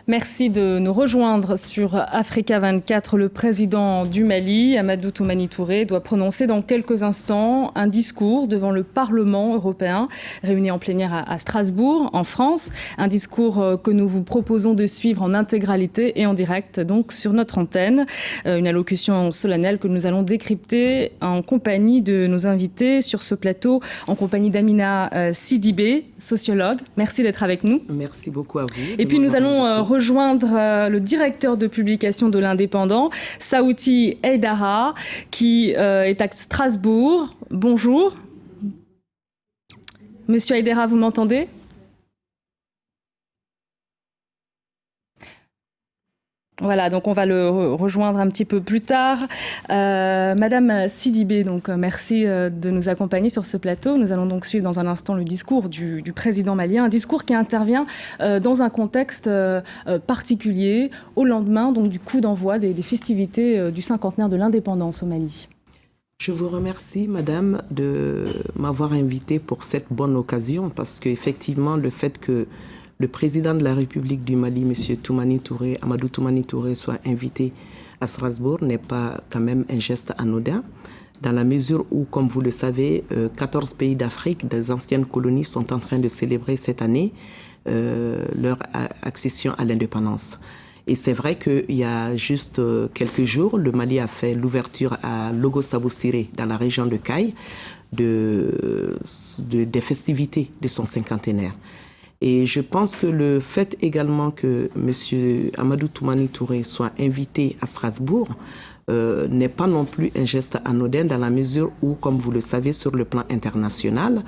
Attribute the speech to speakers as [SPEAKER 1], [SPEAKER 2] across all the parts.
[SPEAKER 1] Merci de nous rejoindre sur Africa 24. Le président du Mali, Amadou Toumani Touré, doit prononcer dans quelques instants un discours devant le Parlement européen, réuni en plénière à Strasbourg, en France. Un discours que nous vous proposons de suivre en intégralité et en direct, donc sur notre antenne. Une allocution solennelle que nous allons décrypter en compagnie de nos invités sur ce plateau, en compagnie d'Amina Sidibé, sociologue. Merci d'être avec nous.
[SPEAKER 2] Merci beaucoup à vous.
[SPEAKER 1] Et puis nous allons rejoindre le directeur de publication de l'Indépendant, Saouti Haidara, qui est à Strasbourg. Bonjour. Monsieur Haidara, vous m'entendez ? Voilà, donc on va le rejoindre un petit peu plus tard. Madame Sidibé, donc merci de nous accompagner sur ce plateau. Nous allons donc suivre dans un instant le discours du président malien, un discours qui intervient dans un contexte particulier, au lendemain donc du coup d'envoi des festivités du cinquantenaire de l'indépendance au Mali.
[SPEAKER 2] Je vous remercie, madame, de m'avoir invité pour cette bonne occasion, parce qu'effectivement, le fait que le président de la République du Mali, M. Toumani Touré, Amadou Toumani Touré, soit invité à Strasbourg n'est pas quand même un geste anodin, dans la mesure où, comme vous le savez, 14 pays d'Afrique, des anciennes colonies, sont en train de célébrer cette année leur accession à l'indépendance. Et c'est vrai qu'il y a juste quelques jours, le Mali a fait l'ouverture à Logo-Sabo-Siré, dans la région de Caille, des festivités de son cinquantenaire. Et je pense que le fait également que M. Amadou Toumani Touré soit invité à Strasbourg n'est pas non plus un geste anodin, dans la mesure où, comme vous le savez, sur le plan international,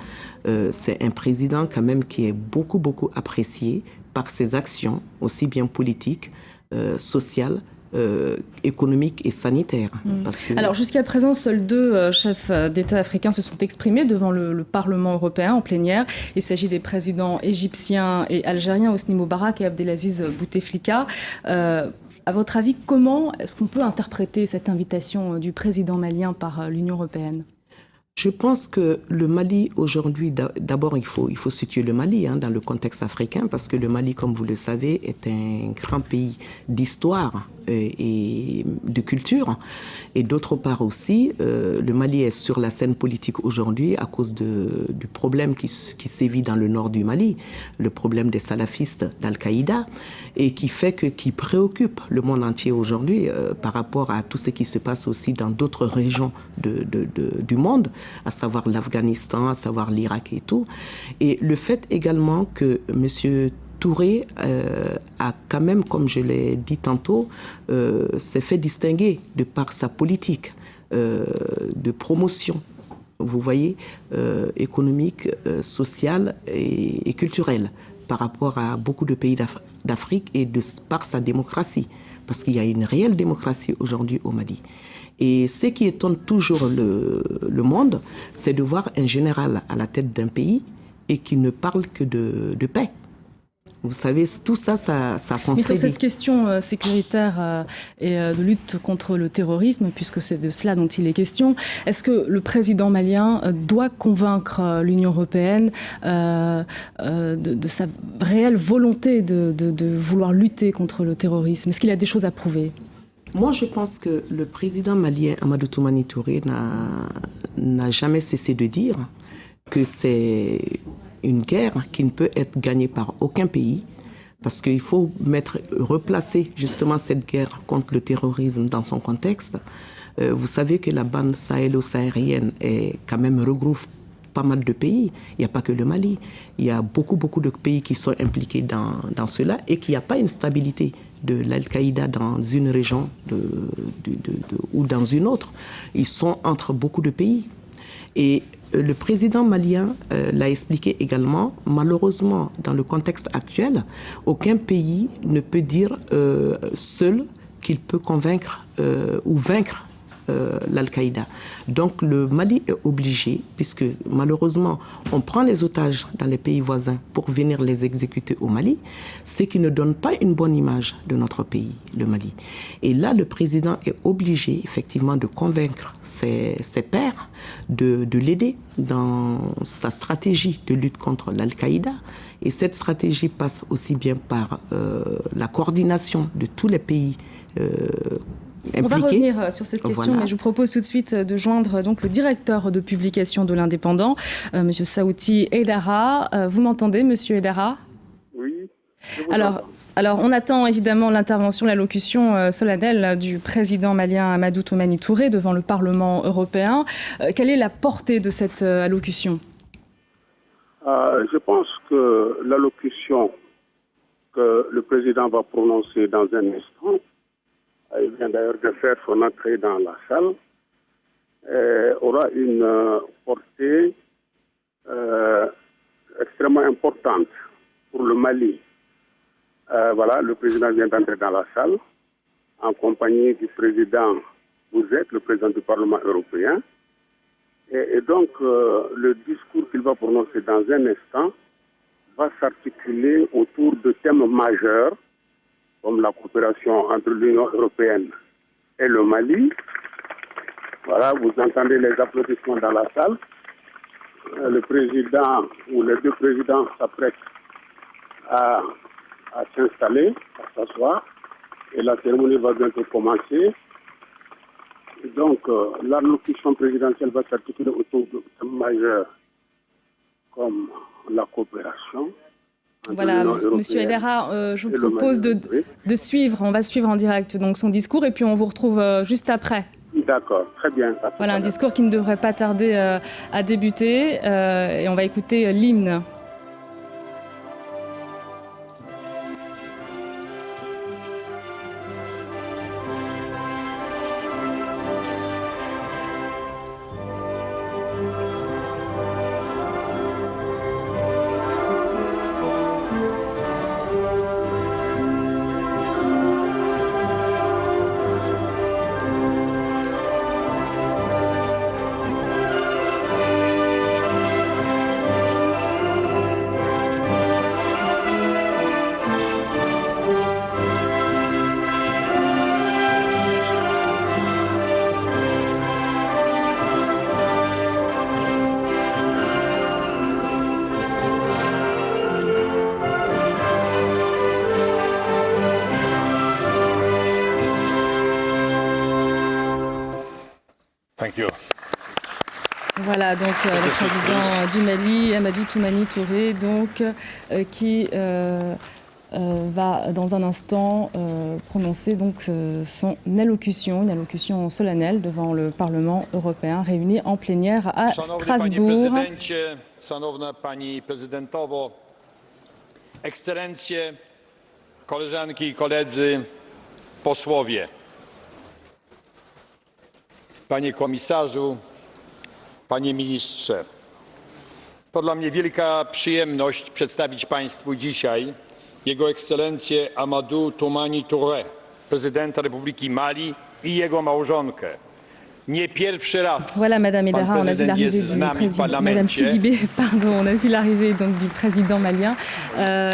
[SPEAKER 2] c'est un président quand même qui est beaucoup apprécié par ses actions, aussi bien politiques, sociales, économique et sanitaire. Parce que...
[SPEAKER 1] Alors jusqu'à présent, seuls 2 chefs d'État africains se sont exprimés devant le Parlement européen en plénière. Il s'agit des présidents égyptiens et algériens, Hosni Moubarak et Abdelaziz Bouteflika. À votre avis, comment est-ce qu'on peut interpréter cette invitation du président malien par l'Union européenne ?
[SPEAKER 2] Je pense que le Mali, aujourd'hui, d'abord, il faut situer le Mali dans le contexte africain, parce que le Mali, comme vous le savez, est un grand pays d'histoire et de culture. Et d'autre part aussi, le Mali est sur la scène politique aujourd'hui à cause du problème qui sévit dans le nord du Mali, le problème des salafistes d'Al-Qaïda, et qui préoccupe le monde entier aujourd'hui par rapport à tout ce qui se passe aussi dans d'autres régions du monde, à savoir l'Afghanistan, à savoir l'Irak et tout. Et le fait également que M. Touré a quand même, comme je l'ai dit tantôt, s'est fait distinguer de par sa politique de promotion, vous voyez, économique, sociale et culturelle par rapport à beaucoup de pays d'Afrique et par sa démocratie, parce qu'il y a une réelle démocratie aujourd'hui au Mali. Et ce qui étonne toujours le monde, c'est de voir un général à la tête d'un pays et qui ne parle que de paix. Vous savez, tout ça s'entraîne.
[SPEAKER 1] Mais sur cette question sécuritaire et de lutte contre le terrorisme, puisque c'est de cela dont il est question, est-ce que le président malien doit convaincre l'Union européenne de sa réelle volonté de vouloir lutter contre le terrorisme ? Est-ce qu'il a des choses à prouver ?
[SPEAKER 2] Moi, je pense que le président malien Amadou Toumani Touré n'a jamais cessé de dire que c'est une guerre qui ne peut être gagnée par aucun pays, parce qu'il faut replacer justement cette guerre contre le terrorisme dans son contexte. Vous savez que la bande sahélo-saharienne quand même regroupe pas mal de pays. Il n'y a pas que le Mali. Il y a beaucoup de pays qui sont impliqués dans cela et qu'il n'y a pas une stabilité de l'Al-Qaïda dans une région ou dans une autre. Ils sont entre beaucoup de pays. Et le président malien l'a expliqué également, malheureusement, dans le contexte actuel, aucun pays ne peut dire seul qu'il peut convaincre ou vaincre l'Al-Qaïda. Donc le Mali est obligé, puisque malheureusement on prend les otages dans les pays voisins pour venir les exécuter au Mali, ce qui ne donne pas une bonne image de notre pays, le Mali. Et là, le président est obligé effectivement de convaincre ses pairs de l'aider dans sa stratégie de lutte contre l'Al-Qaïda. Et cette stratégie passe aussi bien par la coordination de tous les pays impliqués.
[SPEAKER 1] On va revenir sur cette question, voilà. Mais je vous propose tout de suite de joindre donc le directeur de publication de l'Indépendant, Monsieur Saouti Aidara. Vous m'entendez, Monsieur Aidara?
[SPEAKER 3] Oui.
[SPEAKER 1] Alors, on attend évidemment l'intervention, l'allocution solennelle du président malien Amadou Toumani Touré devant le Parlement européen. Quelle est la portée de cette allocution?
[SPEAKER 3] Je pense que l'allocution que le président va prononcer dans un instant, il vient d'ailleurs de faire son entrée dans la salle, aura une portée extrêmement importante pour le Mali. Voilà, le président vient d'entrer dans la salle en compagnie du président Bouzek, le président du Parlement européen. Et donc, le discours qu'il va prononcer dans un instant va s'articuler autour de thèmes majeurs comme la coopération entre l'Union européenne et le Mali. Voilà, vous entendez les applaudissements dans la salle. Le président ou les deux présidents s'apprêtent à s'installer, à s'asseoir, et la cérémonie va bientôt commencer. Et donc, l'allocution présidentielle va s'articuler autour de thèmes majeurs comme la coopération.
[SPEAKER 1] Voilà, Monsieur Aidara, je vous propose de suivre, on va suivre en direct donc son discours et puis on vous retrouve juste après.
[SPEAKER 3] D'accord, très bien.
[SPEAKER 1] Voilà, un discours qui ne devrait pas tarder à débuter et on va écouter l'hymne. Voilà, donc le président du Mali, Amadou Toumani Touré, donc, qui va dans un instant prononcer donc, son allocution, une allocution solennelle devant le Parlement européen réuni en plénière à Strasbourg.
[SPEAKER 4] Szanowna Pani Prezydentowo, Ekscelencje, koleżanki i koledzy posłowie, Panie Komisarzu, Panie Ministrze, to dla mnie wielka przyjemność przedstawić Państwu dzisiaj Jego Ekscelencję Amadou Toumani Touré, prezydenta Republiki Mali i jego małżonkę. Nie pierwszy raz.
[SPEAKER 1] Voilà, Madame Aidara, on a vu l'arrivée du président. Madame Sidibé, pardon, on a vu l'arrivée donc du président malien.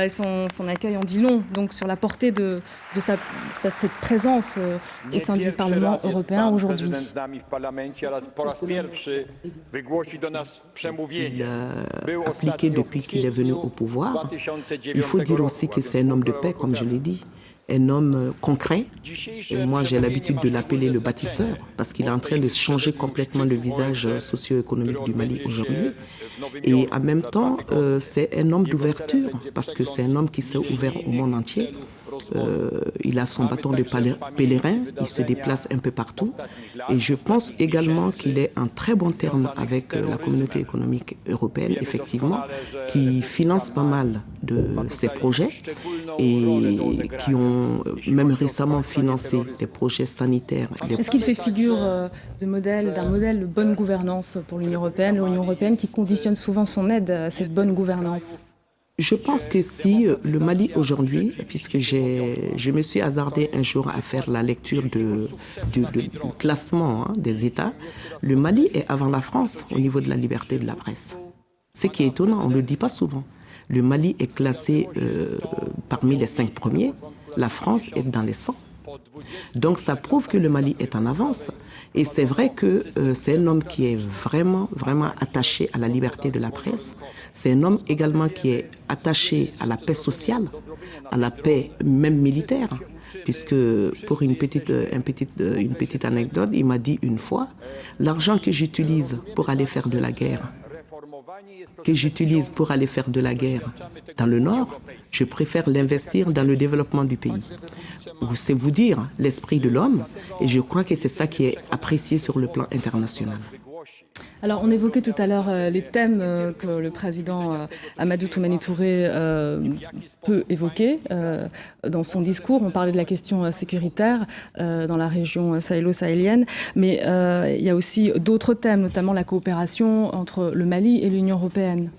[SPEAKER 1] Son accueil en dit long donc sur la portée de cette présence au sein du Parlement européen aujourd'hui.
[SPEAKER 2] Il a appliqué depuis qu'il est venu au pouvoir. Il faut dire aussi que c'est un homme de paix, comme je l'ai dit. Un homme concret. Et moi, j'ai l'habitude de l'appeler le bâtisseur parce qu'il est en train de changer complètement le visage socio-économique du Mali aujourd'hui. Et en même temps, c'est un homme d'ouverture parce que c'est un homme qui s'est ouvert au monde entier. Il a son bâton de pèlerin, il se déplace un peu partout. Et je pense également qu'il est en très bon terme avec la communauté économique européenne, effectivement, qui finance pas mal de ses projets et qui ont même récemment financé des projets sanitaires.
[SPEAKER 1] Est-ce qu'il fait figure d'un modèle de bonne gouvernance pour l'Union européenne qui conditionne souvent son aide à cette bonne gouvernance?
[SPEAKER 2] Je pense que si le Mali aujourd'hui, puisque je me suis hasardé un jour à faire la lecture du classement des États, le Mali est avant la France au niveau de la liberté de la presse. Ce qui est étonnant, on ne le dit pas souvent. Le Mali est classé parmi les 5 premiers, la France est dans les 100. Donc ça prouve que le Mali est en avance. Et c'est vrai que c'est un homme qui est vraiment, vraiment attaché à la liberté de la presse. C'est un homme également qui est attaché à la paix sociale, à la paix même militaire. Puisque pour une petite anecdote, il m'a dit une fois, l'argent que j'utilise pour aller faire de la guerre, dans le Nord, je préfère l'investir dans le développement du pays. C'est vous dire l'esprit de l'homme, et je crois que c'est ça qui est apprécié sur le plan international.
[SPEAKER 1] Alors, on évoquait tout à l'heure les thèmes que le président Amadou Toumani Touré peut évoquer dans son discours. On parlait de la question sécuritaire dans la région sahélo-sahélienne, mais il y a aussi d'autres thèmes, notamment la coopération entre le Mali et l'Union européenne.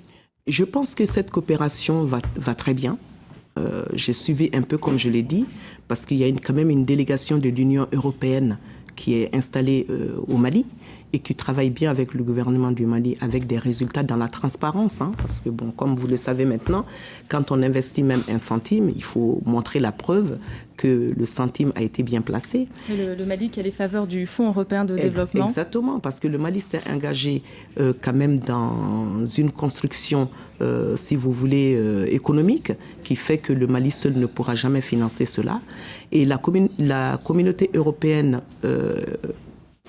[SPEAKER 2] Je pense que cette coopération va très bien. J'ai suivi un peu, comme je l'ai dit, parce qu'il y a quand même une délégation de l'Union européenne qui est installée au Mali et qui travaille bien avec le gouvernement du Mali, avec des résultats dans la transparence. Parce que, bon, comme vous le savez maintenant, quand on investit même un centime, il faut montrer la preuve que le centime a été bien placé.
[SPEAKER 1] Et le Mali qui a les faveurs du Fonds européen de développement.
[SPEAKER 2] Exactement, parce que le Mali s'est engagé quand même dans une construction, si vous voulez, économique, qui fait que le Mali seul ne pourra jamais financer cela. Et la communauté européenne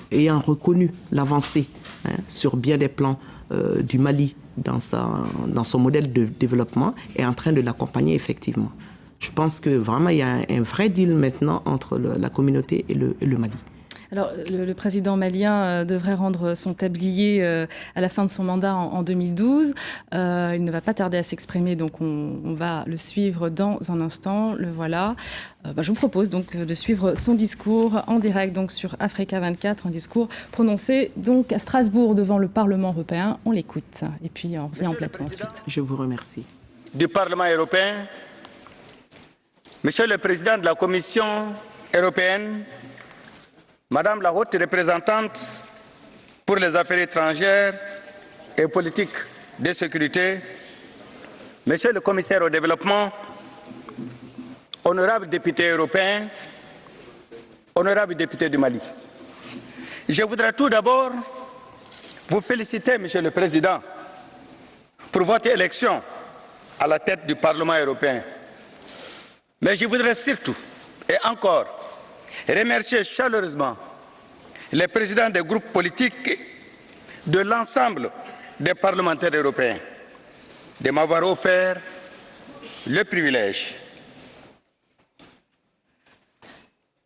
[SPEAKER 2] ayant reconnu l'avancée sur bien des plans du Mali dans son modèle de développement, est en train de l'accompagner effectivement. Je pense que vraiment il y a un vrai deal maintenant entre la communauté et le Mali.
[SPEAKER 1] Alors, le président malien devrait rendre son tablier à la fin de son mandat en 2012. Il ne va pas tarder à s'exprimer, donc on va le suivre dans un instant. Le voilà. Je vous propose donc de suivre son discours en direct donc sur Africa 24, un discours prononcé donc à Strasbourg devant le Parlement européen. On l'écoute et puis on revient en plateau ensuite.
[SPEAKER 2] Je vous remercie.
[SPEAKER 5] Du Parlement européen, Monsieur le Président de la Commission européenne, Madame la haute représentante pour les affaires étrangères et politiques de sécurité, Monsieur le commissaire au développement, honorables députés européens, honorables députés du Mali. Je voudrais tout d'abord vous féliciter, Monsieur le Président, pour votre élection à la tête du Parlement européen. Mais je voudrais surtout, et encore, remercier chaleureusement les présidents des groupes politiques de l'ensemble des parlementaires européens de m'avoir offert le privilège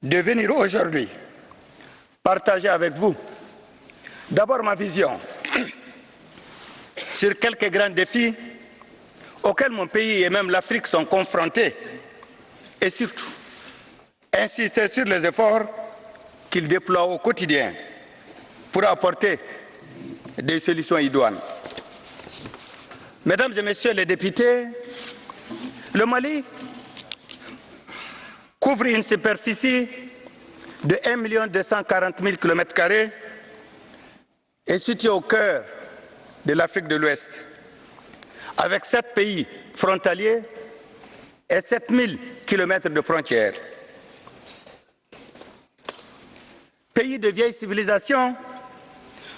[SPEAKER 5] de venir aujourd'hui partager avec vous d'abord ma vision sur quelques grands défis auxquels mon pays et même l'Afrique sont confrontés et surtout insister sur les efforts qu'il déploie au quotidien pour apporter des solutions idoines. Mesdames et Messieurs les députés, le Mali couvre une superficie de 1 240 000 km² et situé au cœur de l'Afrique de l'Ouest, avec 7 pays frontaliers et 7 000 km de frontières. Pays de vieille civilisation,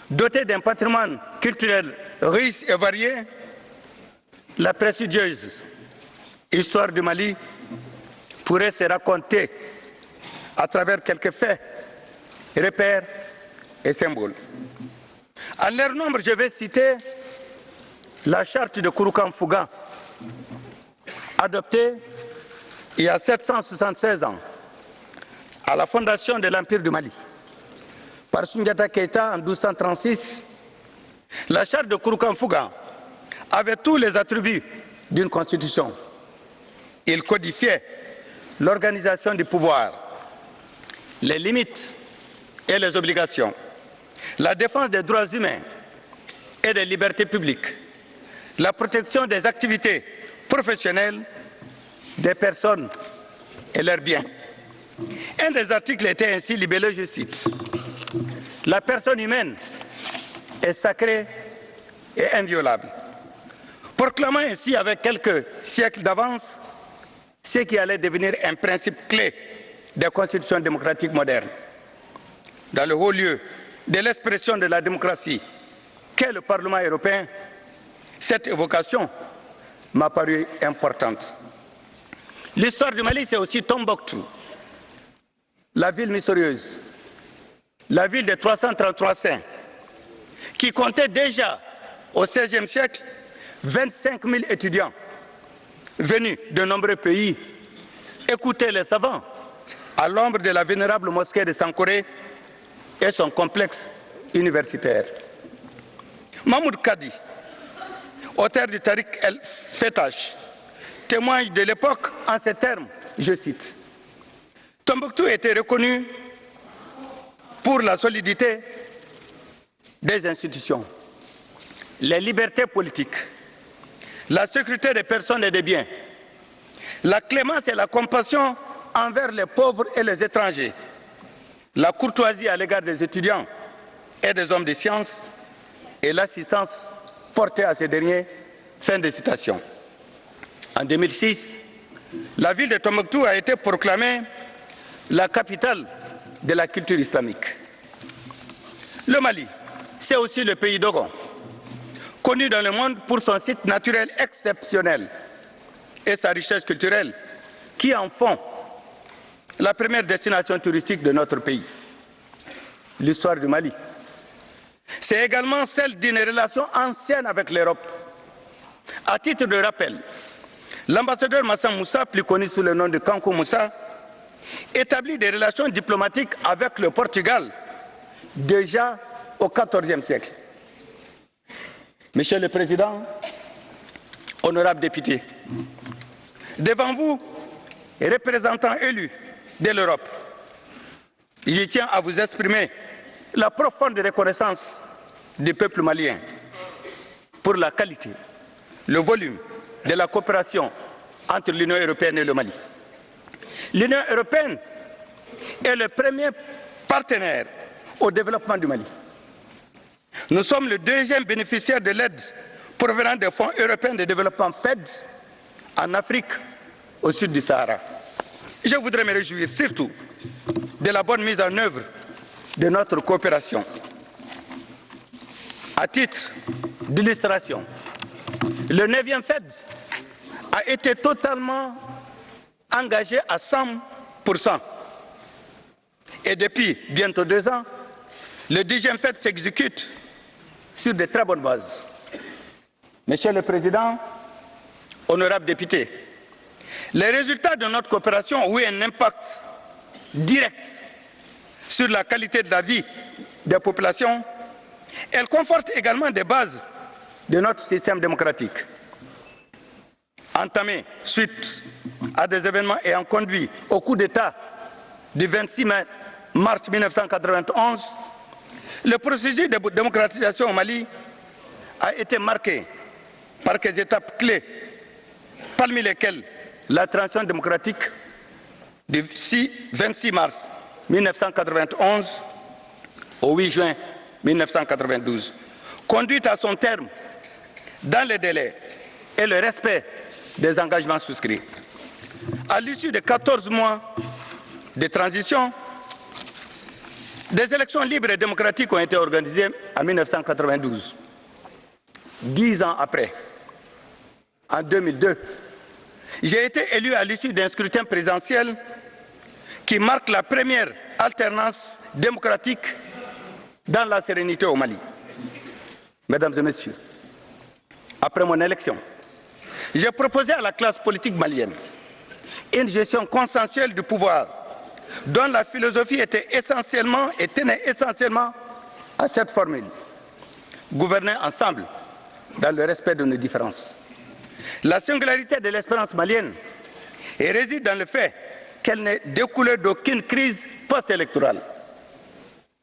[SPEAKER 5] doté d'un patrimoine culturel riche et varié, la prestigieuse histoire du Mali pourrait se raconter à travers quelques faits, repères et symboles. À leur nombre, je vais citer la charte de Kouroukan-Fouga, adoptée il y a 776 ans, à la fondation de l'Empire du Mali, par Soundiata Keïta en 1236. La charte de Kouroukan-Fouga avait tous les attributs d'une constitution. Il codifiait l'organisation du pouvoir, les limites et les obligations, la défense des droits humains et des libertés publiques, la protection des activités professionnelle des personnes et leurs biens. Un des articles était ainsi libellé, je cite, « La personne humaine est sacrée et inviolable », proclamant ainsi avec quelques siècles d'avance ce qui allait devenir un principe clé des constitutions démocratiques modernes. Dans le haut lieu de l'expression de la démocratie qu'est le Parlement européen, cette évocation m'a paru importante. L'histoire du Mali, c'est aussi Tombouctou, la ville mystérieuse, la ville de 333 saints, qui comptait déjà au XVIe siècle 25 000 étudiants venus de nombreux pays écouter les savants à l'ombre de la vénérable mosquée de Sankoré et son complexe universitaire. Mahmoud Kadi, auteur du Tariq el-Fetash, témoigne de l'époque en ces termes, je cite, « Tombouctou était reconnu pour la solidité des institutions, les libertés politiques, la sécurité des personnes et des biens, la clémence et la compassion envers les pauvres et les étrangers, la courtoisie à l'égard des étudiants et des hommes de sciences et l'assistance portée à ces derniers. » Fin de citation. En 2006, la ville de Tombouctou a été proclamée la capitale de la culture islamique. Le Mali, c'est aussi le pays d'Ogon, connu dans le monde pour son site naturel exceptionnel et sa richesse culturelle, qui en font la première destination touristique de notre pays. L'histoire du Mali, c'est également celle d'une relation ancienne avec l'Europe. À titre de rappel, l'ambassadeur Massam Moussa, plus connu sous le nom de Kankou Moussa, établit des relations diplomatiques avec le Portugal déjà au XIVe siècle. Monsieur le Président, honorables députés, devant vous, représentants élus de l'Europe, je tiens à vous exprimer la profonde reconnaissance du peuple malien pour la qualité, le volume de la coopération entre l'Union européenne et le Mali. L'Union européenne est le premier partenaire au développement du Mali. Nous sommes le deuxième bénéficiaire de l'aide provenant des fonds européens de développement FED en Afrique, au sud du Sahara. Je voudrais me réjouir surtout de la bonne mise en œuvre de notre coopération. À titre d'illustration, le 9e FED a été totalement engagé à 100%. Et depuis bientôt 2 ans, le 10e FED s'exécute sur de très bonnes bases. Monsieur le Président, honorables députés, les résultats de notre coopération ont eu un impact direct sur la qualité de la vie des populations. Elles confortent également des bases de notre système démocratique. Entamé suite à des événements ayant conduit au coup d'État du 26 mars 1991, le processus de démocratisation au Mali a été marqué par quelques étapes clés, parmi lesquelles la transition démocratique du 26 mars 1991 au 8 juin 1992, conduite à son terme dans les délais et le respect des engagements souscrits. À l'issue de 14 mois de transition, des élections libres et démocratiques ont été organisées en 1992. 10 ans après, en 2002, j'ai été élu à l'issue d'un scrutin présidentiel qui marque la première alternance démocratique dans la sérénité au Mali. Mesdames et messieurs, après mon élection, j'ai proposé à la classe politique malienne une gestion consensuelle du pouvoir dont la philosophie était essentiellement et tenait essentiellement à cette formule: gouverner ensemble dans le respect de nos différences. La singularité de l'expérience malienne réside dans le fait qu'elle n'est découlée d'aucune crise post-électorale.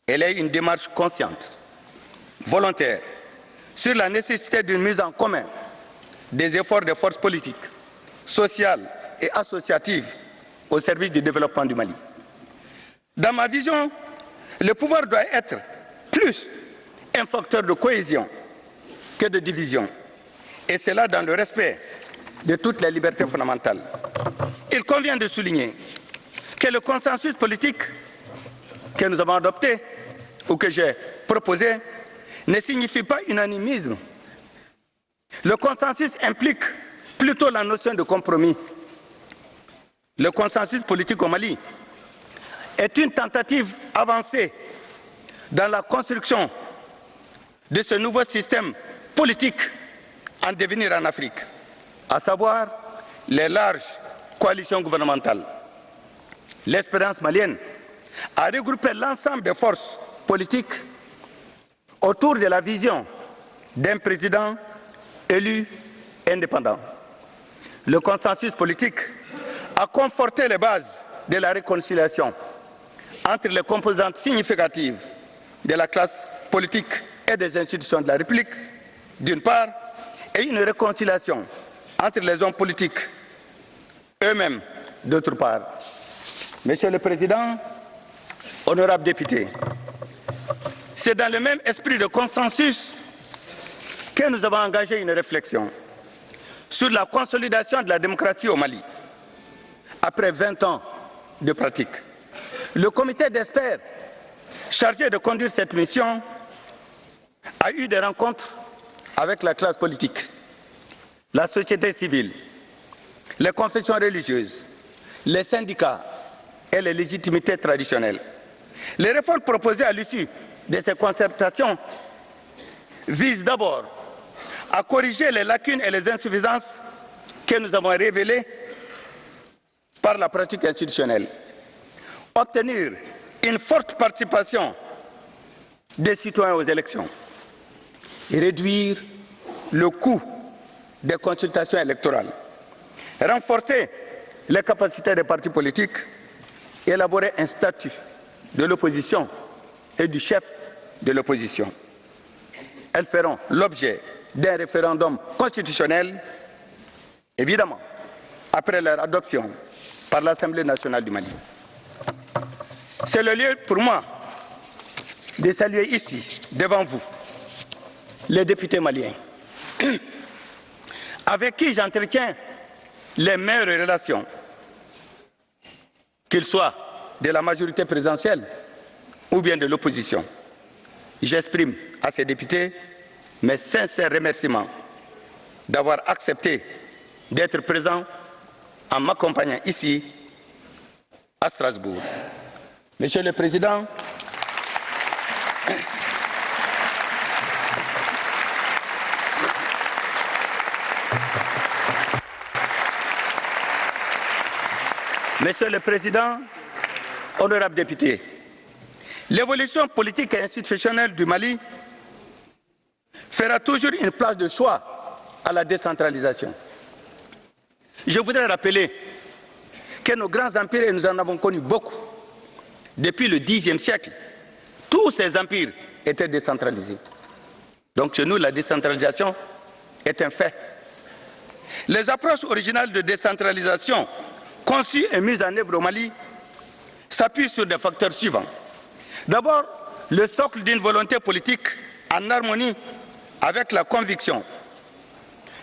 [SPEAKER 5] Elle est une démarche consciente, volontaire, sur la nécessité d'une mise en commun des efforts des forces politiques sociale et associative au service du développement du Mali. Dans ma vision, le pouvoir doit être plus un facteur de cohésion que de division, et cela dans le respect de toutes les libertés fondamentales. Il convient de souligner que le consensus politique que nous avons adopté ou que j'ai proposé ne signifie pas unanimisme. Le consensus implique plutôt la notion de compromis. Le consensus politique au Mali est une tentative avancée dans la construction de ce nouveau système politique en devenir en Afrique, à savoir les larges coalitions gouvernementales. L'expérience malienne a regroupé l'ensemble des forces politiques autour de la vision d'un président élu indépendant. Le consensus politique a conforté les bases de la réconciliation entre les composantes significatives de la classe politique et des institutions de la République, d'une part, et une réconciliation entre les hommes politiques eux-mêmes, d'autre part. Monsieur le Président, honorables députés, c'est dans le même esprit de consensus que nous avons engagé une réflexion sur la consolidation de la démocratie au Mali. Après 20 ans de pratique, le comité d'experts chargé de conduire cette mission a eu des rencontres avec la classe politique, la société civile, les confessions religieuses, les syndicats et les légitimités traditionnelles. Les réformes proposées à l'issue de ces concertations visent d'abord à corriger les lacunes et les insuffisances que nous avons révélées par la pratique institutionnelle, obtenir une forte participation des citoyens aux élections et réduire le coût des consultations électorales, renforcer les capacités des partis politiques, élaborer un statut de l'opposition et du chef de l'opposition. Elles feront l'objet d'un référendum constitutionnel, évidemment, après leur adoption par l'Assemblée nationale du Mali. C'est le lieu pour moi de saluer ici, devant vous, les députés maliens, avec qui j'entretiens les meilleures relations, qu'ils soient de la majorité présidentielle ou bien de l'opposition. J'exprime à ces députés mes sincères remerciements d'avoir accepté d'être présents en m'accompagnant ici à Strasbourg. Monsieur le Président, Monsieur le Président, honorables députés, l'évolution politique et institutionnelle du Mali fera toujours une place de choix à la décentralisation. Je voudrais rappeler que nos grands empires, et nous en avons connu beaucoup, depuis le Xe siècle, tous ces empires étaient décentralisés. Donc chez nous, la décentralisation est un fait. Les approches originales de décentralisation conçues et mises en œuvre au Mali s'appuient sur des facteurs suivants. D'abord, le socle d'une volonté politique en harmonie avec la conviction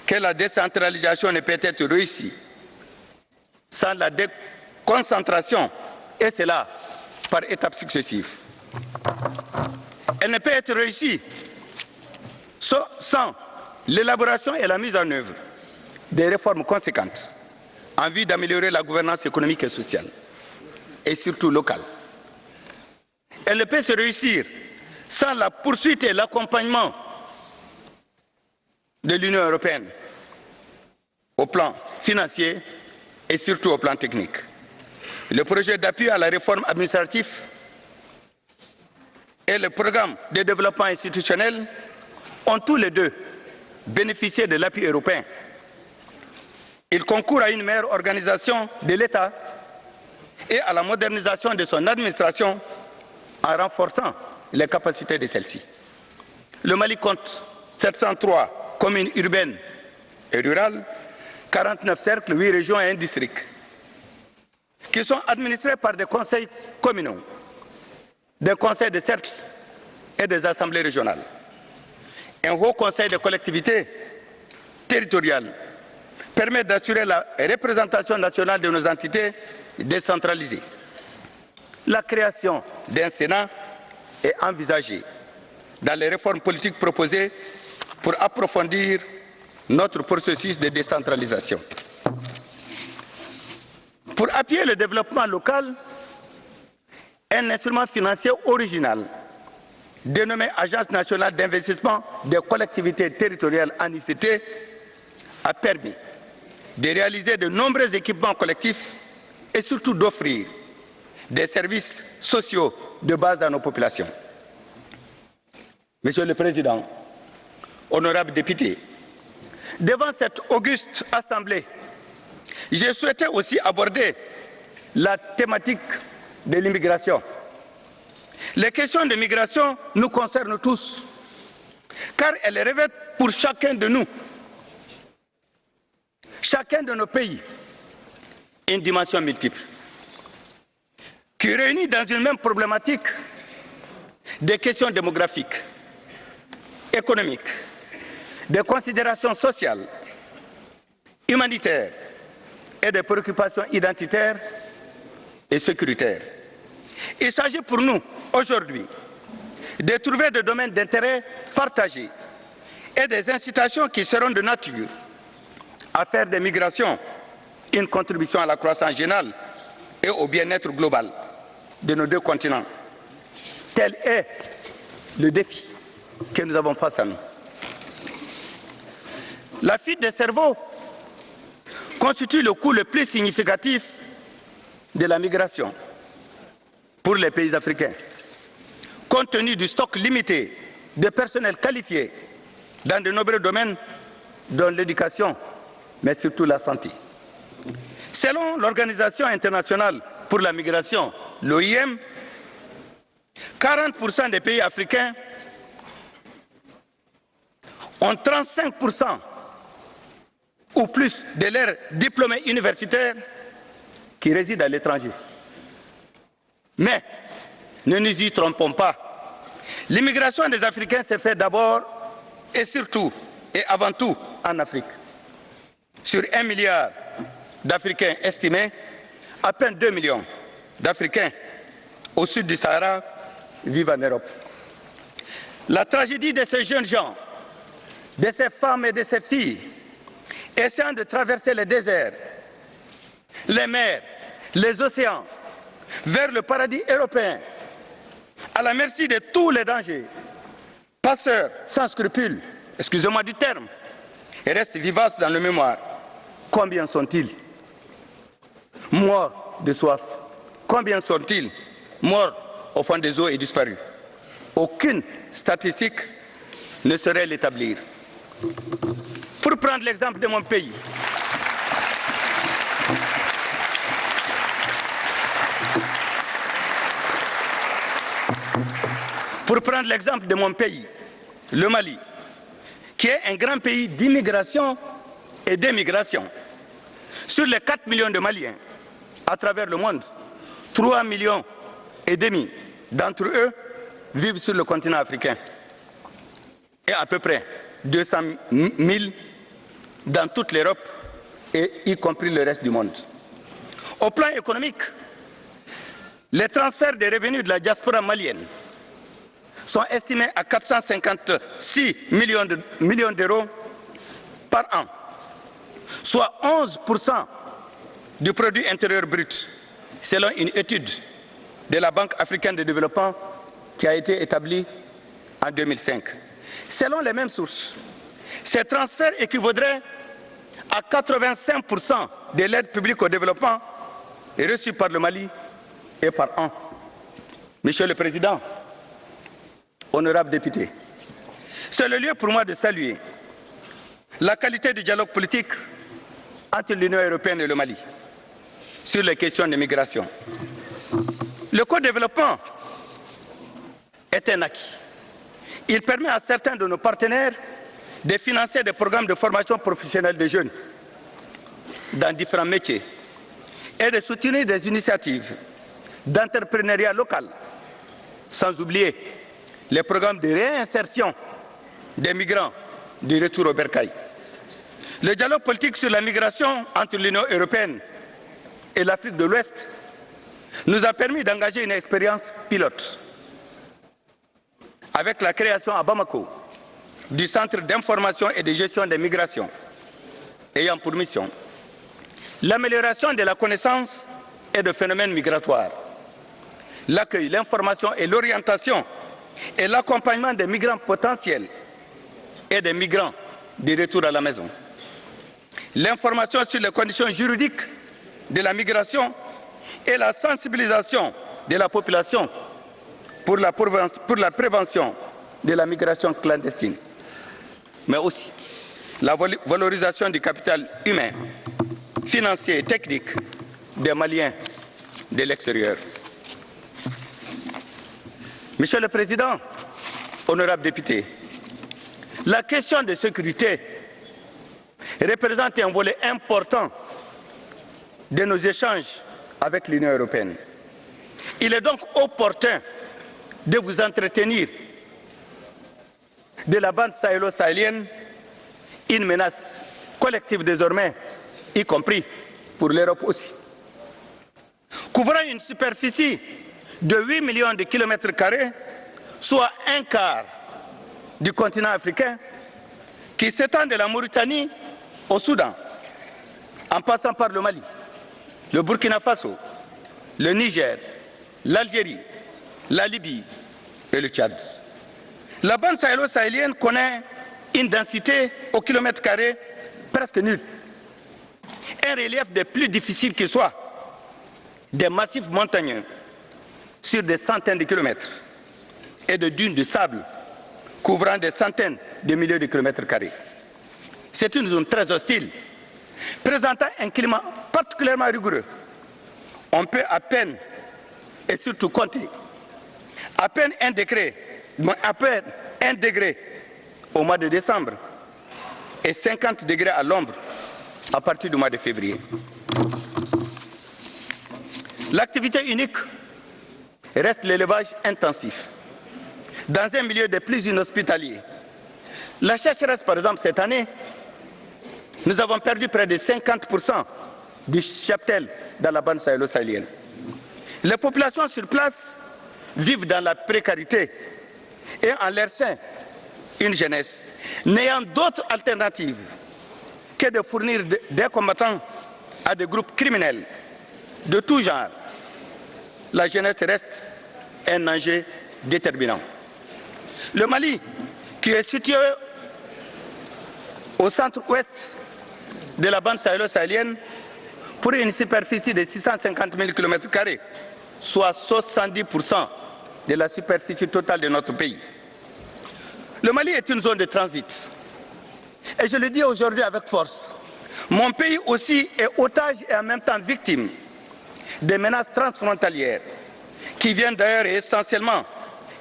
[SPEAKER 5] que la décentralisation ne peut être réussie sans la déconcentration, et cela par étapes successives. Elle ne peut être réussie sans l'élaboration et la mise en œuvre des réformes conséquentes en vue d'améliorer la gouvernance économique et sociale, et surtout locale. Elle ne peut se réussir sans la poursuite et l'accompagnement de l'Union européenne au plan financier et surtout au plan technique. Le projet d'appui à la réforme administrative et le programme de développement institutionnel ont tous les deux bénéficié de l'appui européen. Ils concourent à une meilleure organisation de l'État et à la modernisation de son administration en renforçant les capacités de celle-ci. Le Mali compte 703 communes urbaines et rurales, 49 cercles, 8 régions et 1 district, qui sont administrés par des conseils communaux, des conseils de cercle et des assemblées régionales. Un haut conseil de collectivités territoriales permet d'assurer la représentation nationale de nos entités décentralisées. La création d'un Sénat est envisagée dans les réformes politiques proposées pour approfondir notre processus de décentralisation. Pour appuyer le développement local, un instrument financier original dénommé Agence nationale d'investissement des collectivités territoriales ANICT a permis de réaliser de nombreux équipements collectifs et surtout d'offrir des services sociaux de base à nos populations. Monsieur le Président, honorables députés, devant cette auguste assemblée, j'ai souhaité aussi aborder la thématique de l'immigration. Les questions de migration nous concernent tous, car elles revêtent pour chacun de nous, chacun de nos pays, une dimension multiple, qui réunit dans une même problématique des questions démographiques, économiques, des considérations sociales, humanitaires et des préoccupations identitaires et sécuritaires. Il s'agit pour nous, aujourd'hui, de trouver des domaines d'intérêt partagés et des incitations qui seront de nature à faire des migrations une contribution à la croissance générale et au bien-être global de nos deux continents. Tel est le défi que nous avons face à nous. La fuite des cerveaux constitue le coût le plus significatif de la migration pour les pays africains, compte tenu du stock limité de personnel qualifié dans de nombreux domaines, dont l'éducation, mais surtout la santé. Selon l'Organisation internationale pour la migration, l'OIM, 40% des pays africains ont 35% ou plus de leurs diplômés universitaires qui résident à l'étranger. Mais ne nous y trompons pas. L'immigration des Africains se fait d'abord et surtout et avant tout en Afrique. Sur 1 milliard d'Africains estimés, à peine 2 millions d'Africains au sud du Sahara vivent en Europe. La tragédie de ces jeunes gens, de ces femmes et de ces filles, essayant de traverser les déserts, les mers, les océans, vers le paradis européen, à la merci de tous les dangers, passeurs sans scrupules, excusez-moi du terme, et restent vivaces dans le mémoire. Combien sont-ils morts de soif? Combien sont-ils morts au fond des eaux et disparus? Aucune statistique ne saurait l'établir. Pour prendre l'exemple de mon pays, le Mali, qui est un grand pays d'immigration et d'émigration. Sur les 4 millions de Maliens à travers le monde, 3,5 millions d'entre eux vivent sur le continent africain et à peu près 200 000 dans toute l'Europe et y compris le reste du monde. Au plan économique, les transferts des revenus de la diaspora malienne sont estimés à 456 millions d'euros par an, soit 11% du produit intérieur brut, selon une étude de la Banque africaine de développement qui a été établie en 2005. Selon les mêmes sources, ces transferts équivaudraient à 85% de l'aide publique au développement reçue par le Mali et par an. Monsieur le Président, honorables députés, c'est le lieu pour moi de saluer la qualité du dialogue politique entre l'Union européenne et le Mali sur les questions de migration. Le co-développement est un acquis. Il permet à certains de nos partenaires de financer des programmes de formation professionnelle de jeunes. dans différents métiers et de soutenir des initiatives d'entrepreneuriat local, sans oublier les programmes de réinsertion des migrants du retour au bercail. Le dialogue politique sur la migration entre l'Union européenne et l'Afrique de l'Ouest nous a permis d'engager une expérience pilote avec la création à Bamako du Centre d'information et de gestion des migrations, ayant pour mission l'amélioration de la connaissance et de phénomènes migratoires, l'accueil, l'information et l'orientation et l'accompagnement des migrants potentiels et des migrants de retour à la maison, l'information sur les conditions juridiques de la migration et la sensibilisation de la population pour la prévention de la migration clandestine, mais aussi la valorisation du capital humain, financier et technique des Maliens de l'extérieur. Monsieur le Président, honorables députés, la question de sécurité représente un volet important de nos échanges avec l'Union européenne. Il est donc opportun de vous entretenir de la bande sahélo-sahélienne, une menace collective désormais, y compris pour l'Europe aussi. Couvrant une superficie de 8 millions de kilomètres carrés, soit un quart du continent africain, qui s'étend de la Mauritanie au Soudan, en passant par le Mali, le Burkina Faso, le Niger, l'Algérie, la Libye et le Tchad. La bande sahélo-sahélienne connaît une densité au kilomètre carré presque nulle. Un relief des plus difficiles qui soit, des massifs montagneux sur des centaines de kilomètres et de dunes de sable couvrant des centaines de milliers de kilomètres carrés. C'est une zone très hostile, présentant un climat particulièrement rigoureux. On peut à peine et surtout compter à peine un degré au mois de décembre et 50 degrés à l'ombre à partir du mois de février. L'activité unique reste l'élevage intensif dans un milieu des plus inhospitaliers. La sécheresse, par exemple, cette année, nous avons perdu près de 50% du cheptel dans la bande sahélo-sahélienne. Les populations sur place vivent dans la précarité et en leur sein une jeunesse n'ayant d'autre alternative que de fournir des combattants à des groupes criminels de tout genre. La jeunesse reste un enjeu déterminant. Le Mali, qui est situé au centre-ouest de la bande sahélo-sahélienne, pour une superficie de 650 000 km², soit 70% de la superficie totale de notre pays. Le Mali est une zone de transit. Et je le dis aujourd'hui avec force, mon pays aussi est otage et en même temps victime des menaces transfrontalières qui viennent d'ailleurs essentiellement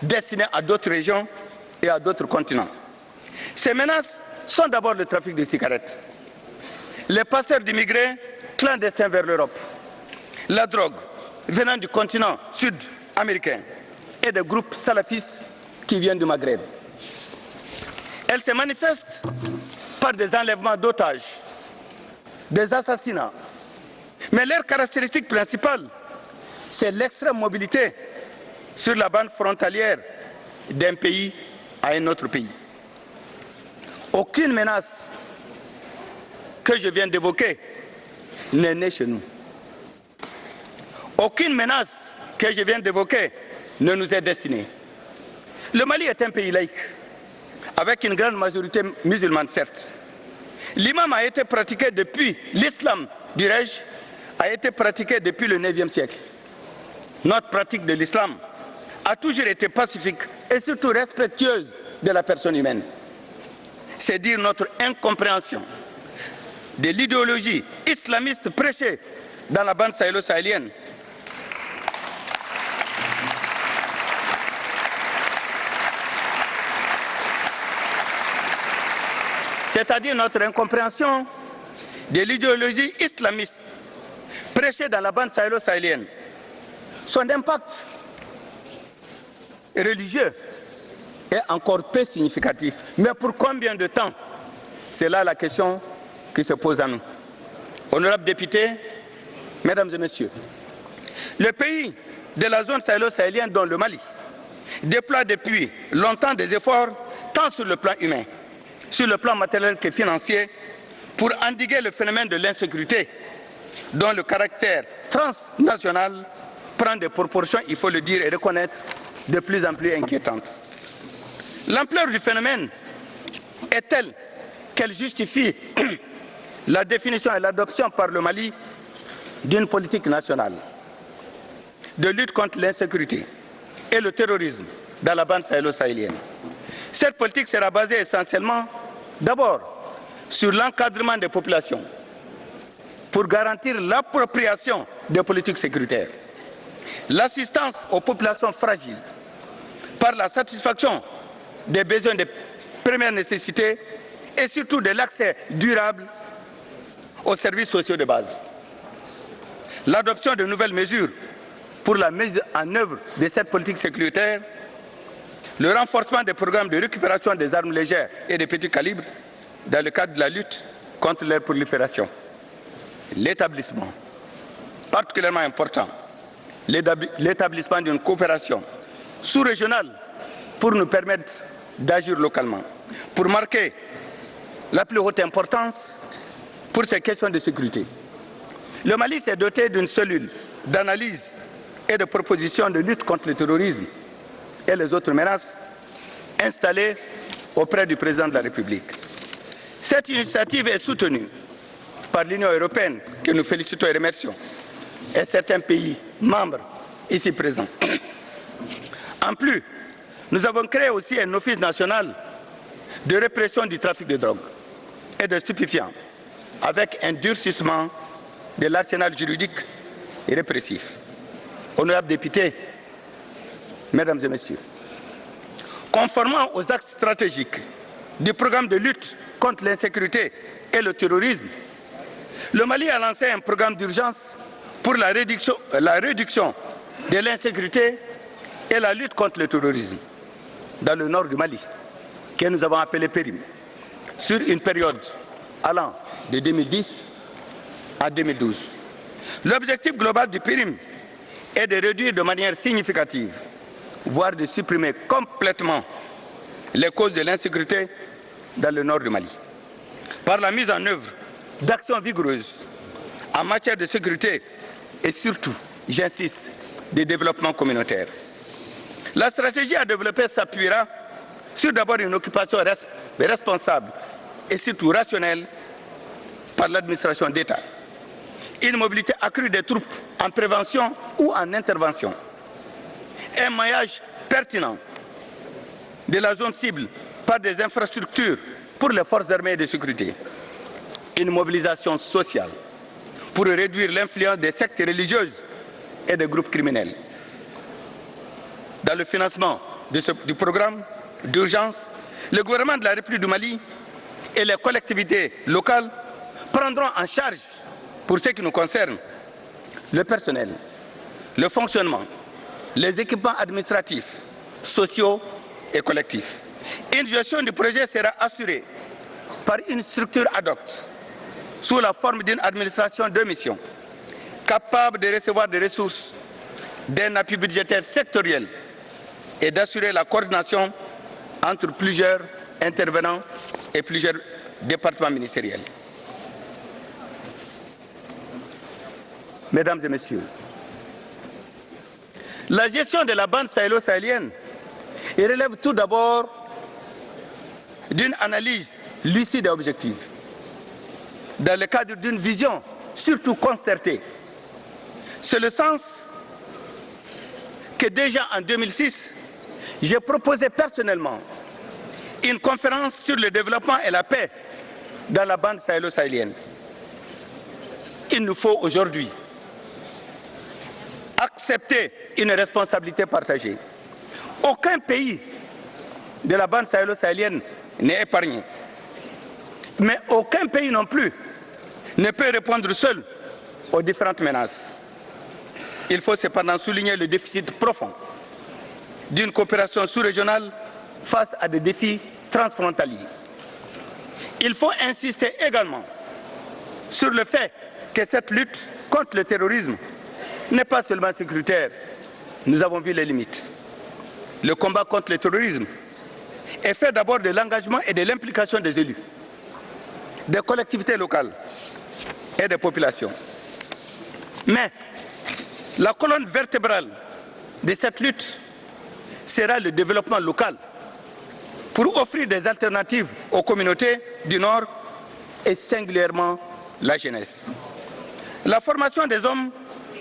[SPEAKER 5] destinées à d'autres régions et à d'autres continents. Ces menaces sont d'abord le trafic de cigarettes, les passeurs d'immigrés clandestins vers l'Europe, la drogue venant du continent sud-américain et des groupes salafistes qui viennent du Maghreb. Elles se manifestent par des enlèvements d'otages, des assassinats. Mais leur caractéristique principale, c'est l'extrême mobilité sur la bande frontalière d'un pays à un autre pays. Aucune menace que je viens d'évoquer n'est née chez nous. Aucune menace que je viens d'évoquer ne nous est destinée. Le Mali est un pays laïque, avec une grande majorité musulmane, certes. L'imam a été pratiqué depuis, l'islam, dirais-je, a été pratiqué depuis le 9e siècle. Notre pratique de l'islam a toujours été pacifique et surtout respectueuse de la personne humaine. C'est dire notre incompréhension de l'idéologie islamiste prêchée dans la bande sahélo-sahélienne. C'est-à-dire notre incompréhension de l'idéologie islamiste prêchée dans la bande sahélo-sahélienne, son impact religieux est encore peu significatif. Mais pour combien de temps? C'est là la question qui se pose à nous. Honorables députés, mesdames et messieurs, le pays de la zone sahélo-sahélienne, dont le Mali, déploie depuis longtemps des efforts tant sur le plan humain, sur le plan matériel que financier, pour endiguer le phénomène de l'insécurité, dont le caractère transnational prend des proportions, il faut le dire et reconnaître, de plus en plus inquiétantes. L'ampleur du phénomène est telle qu'elle justifie la définition et l'adoption par le Mali d'une politique nationale de lutte contre l'insécurité et le terrorisme dans la bande sahélo-sahélienne. Cette politique sera basée essentiellement, d'abord, sur l'encadrement des populations pour garantir l'appropriation des politiques sécuritaires, l'assistance aux populations fragiles par la satisfaction des besoins de première nécessité et surtout de l'accès durable aux services sociaux de base. L'adoption de nouvelles mesures pour la mise en œuvre de cette politique sécuritaire, le renforcement des programmes de récupération des armes légères et de petits calibres dans le cadre de la lutte contre leur prolifération. L'établissement, particulièrement important, l'établissement d'une coopération sous-régionale pour nous permettre d'agir localement, pour marquer la plus haute importance pour ces questions de sécurité. Le Mali s'est doté d'une cellule d'analyse et de propositions de lutte contre le terrorisme et les autres menaces installée auprès du président de la République. Cette initiative est soutenue par l'Union européenne, que nous félicitons et remercions, et certains pays membres ici présents. En plus, nous avons créé aussi un office national de répression du trafic de drogue et de stupéfiants, avec un durcissement de l'arsenal juridique et répressif. Honorables députés, mesdames et messieurs, conformément aux axes stratégiques du programme de lutte contre l'insécurité et le terrorisme, le Mali a lancé un programme d'urgence pour la réduction de l'insécurité et la lutte contre le terrorisme dans le nord du Mali, que nous avons appelé PERIM, sur une période allant de 2010 à 2012. L'objectif global du PERIM est de réduire de manière significative, voire de supprimer complètement les causes de l'insécurité dans le nord du Mali, par la mise en œuvre d'actions vigoureuses en matière de sécurité et surtout, j'insiste, de développement communautaire. La stratégie à développer s'appuiera sur d'abord une occupation responsable et surtout rationnelle par l'administration d'État, une mobilité accrue des troupes en prévention ou en intervention, un maillage pertinent de la zone cible par des infrastructures pour les forces armées et de sécurité, une mobilisation sociale pour réduire l'influence des sectes religieuses et des groupes criminels. Dans le financement du programme d'urgence, le gouvernement de la République du Mali et les collectivités locales prendront en charge, pour ce qui nous concerne, le personnel, le fonctionnement, les équipements administratifs, sociaux et collectifs. Une gestion du projet sera assurée par une structure ad hoc, sous la forme d'une administration de mission, capable de recevoir des ressources d'un appui budgétaire sectoriel et d'assurer la coordination entre plusieurs intervenants et plusieurs départements ministériels. Mesdames et messieurs, la gestion de la bande sahélo-sahélienne relève tout d'abord d'une analyse lucide et objective, dans le cadre d'une vision surtout concertée. C'est le sens que déjà en 2006, j'ai proposé personnellement une conférence sur le développement et la paix dans la bande sahélo-sahélienne. Il nous faut aujourd'hui accepter une responsabilité partagée. Aucun pays de la bande sahélo-sahélienne n'est épargné. Mais aucun pays non plus ne peut répondre seul aux différentes menaces. Il faut cependant souligner le déficit profond d'une coopération sous-régionale face à des défis transfrontaliers. Il faut insister également sur le fait que cette lutte contre le terrorisme n'est pas seulement sécuritaire. Nous avons vu les limites. Le combat contre le terrorisme est fait d'abord de l'engagement et de l'implication des élus, des collectivités locales et des populations. Mais la colonne vertébrale de cette lutte sera le développement local pour offrir des alternatives aux communautés du Nord et singulièrement la jeunesse. La formation des hommes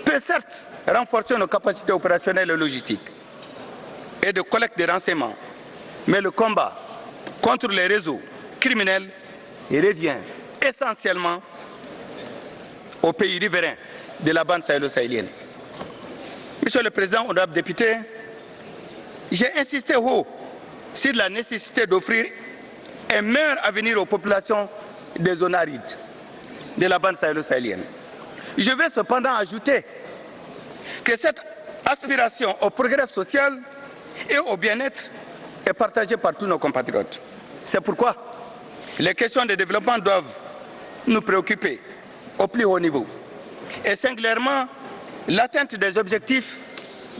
[SPEAKER 5] peut certes renforcer nos capacités opérationnelles et logistiques et de collecte de renseignements, mais le combat contre les réseaux criminels revient essentiellement aux pays riverains de la bande sahélo-sahélienne. Monsieur le Président, honorables députés, j'ai insisté haut sur la nécessité d'offrir un meilleur avenir aux populations des zones arides de la bande sahélo-sahélienne. Je vais cependant ajouter que cette aspiration au progrès social et au bien-être est partagée par tous nos compatriotes. C'est pourquoi les questions de développement doivent nous préoccuper au plus haut niveau, et singulièrement l'atteinte des objectifs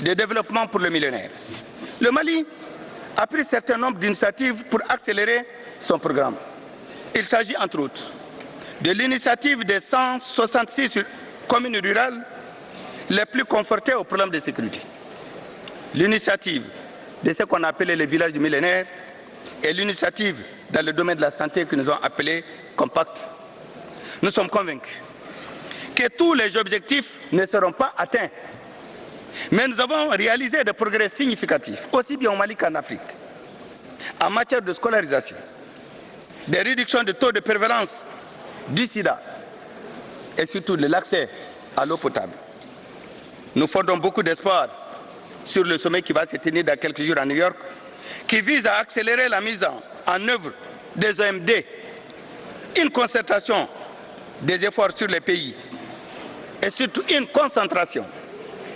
[SPEAKER 5] de développement pour le millénaire. Le Mali a pris un certain nombre d'initiatives pour accélérer son programme. Il s'agit entre autres de l'initiative des 166 communes rurales les plus confrontées au problème de sécurité, l'initiative de ce qu'on a appelé les villages du millénaire et l'initiative dans le domaine de la santé que nous avons appelé Compact. Nous sommes convaincus que tous les objectifs ne seront pas atteints, mais nous avons réalisé des progrès significatifs, aussi bien au Mali qu'en Afrique, en matière de scolarisation, des réductions de taux de prévalence du sida et surtout de l'accès à l'eau potable. Nous fondons beaucoup d'espoir sur le sommet qui va se tenir dans quelques jours à New York, qui vise à accélérer la mise en œuvre des OMD, une concertation des efforts sur les pays et surtout une concentration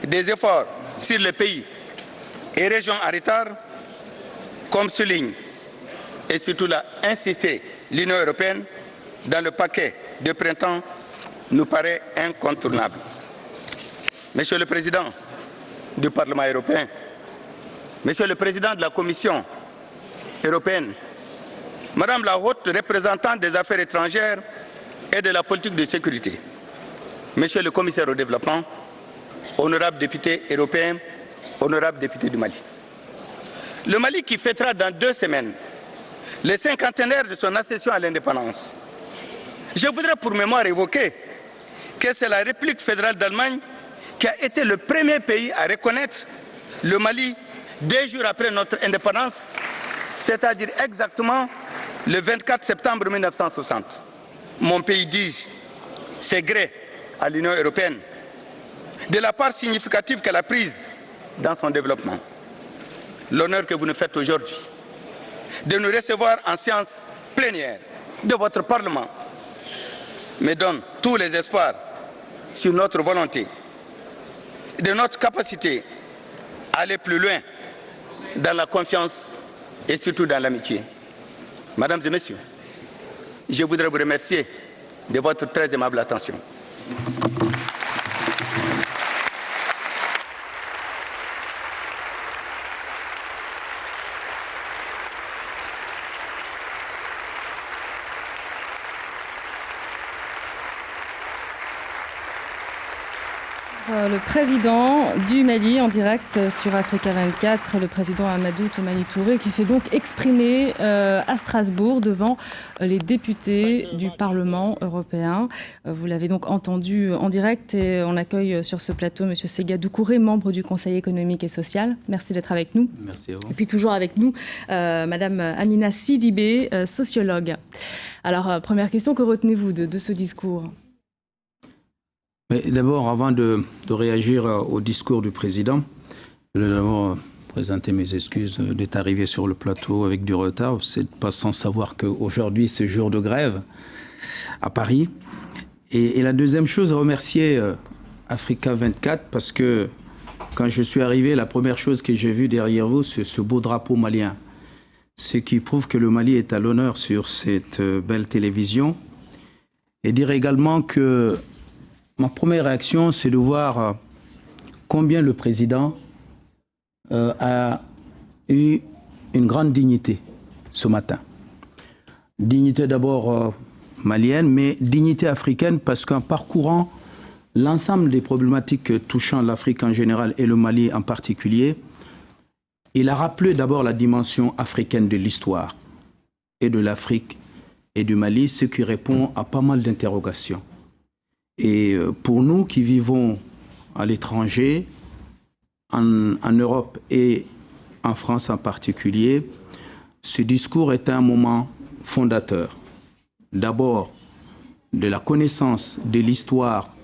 [SPEAKER 5] des efforts sur les pays et régions en retard, comme souligne et surtout l'a insisté l'Union européenne dans le paquet de printemps, nous paraît incontournable. Monsieur le Président du Parlement européen, Monsieur le Président de la Commission européenne, Madame la haute représentante des affaires étrangères et de la politique de sécurité, Monsieur le Commissaire au développement, honorables députés européens, honorables députés du Mali. Le Mali qui fêtera dans 2 semaines le 50e de son accession à l'indépendance. Je voudrais pour mémoire évoquer que c'est la République fédérale d'Allemagne qui a été le premier pays à reconnaître le Mali 2 jours après notre indépendance, c'est-à-dire exactement le 24 septembre 1960. Mon pays dit ses gré à l'Union européenne de la part significative qu'elle a prise dans son développement. L'honneur que vous nous faites aujourd'hui de nous recevoir en séance plénière de votre Parlement me donne tous les espoirs sur notre volonté, de notre capacité à aller plus loin dans la confiance et surtout dans l'amitié. Mesdames et messieurs, je voudrais vous remercier de votre très aimable attention.
[SPEAKER 1] Le président du Mali en direct sur Africa 24, le président Amadou Toumani Touré, qui s'est donc exprimé à Strasbourg devant les députés du Parlement européen. Vous l'avez donc entendu en direct et on accueille sur ce plateau M. Séga Doucouré, membre du Conseil économique et social. Merci d'être avec nous.
[SPEAKER 6] Merci à vous.
[SPEAKER 1] Et puis toujours avec nous, Madame Amina Sidibé, sociologue. Alors, première question, que retenez-vous de ce discours ?
[SPEAKER 6] Mais d'abord, avant de réagir au discours du président, je voulais d'abord présenter mes excuses d'être arrivé sur le plateau avec du retard. C'est pas sans savoir qu'aujourd'hui, c'est jour de grève à Paris. Et la deuxième chose, remercier Africa 24 parce que quand je suis arrivé, la première chose que j'ai vue derrière vous, c'est ce beau drapeau malien. Ce qui prouve que le Mali est à l'honneur sur cette belle télévision. Et dire également que ma première réaction, c'est de voir combien le président a eu une grande dignité ce matin. Dignité d'abord malienne, mais dignité africaine parce qu'en parcourant l'ensemble des problématiques touchant l'Afrique en général et le Mali en particulier, il a rappelé d'abord la dimension africaine de l'histoire et de l'Afrique et du Mali, ce qui répond à pas mal d'interrogations. Et pour nous qui vivons à l'étranger, en Europe et en France en particulier, ce discours est un moment fondateur. D'abord, de la connaissance de l'histoire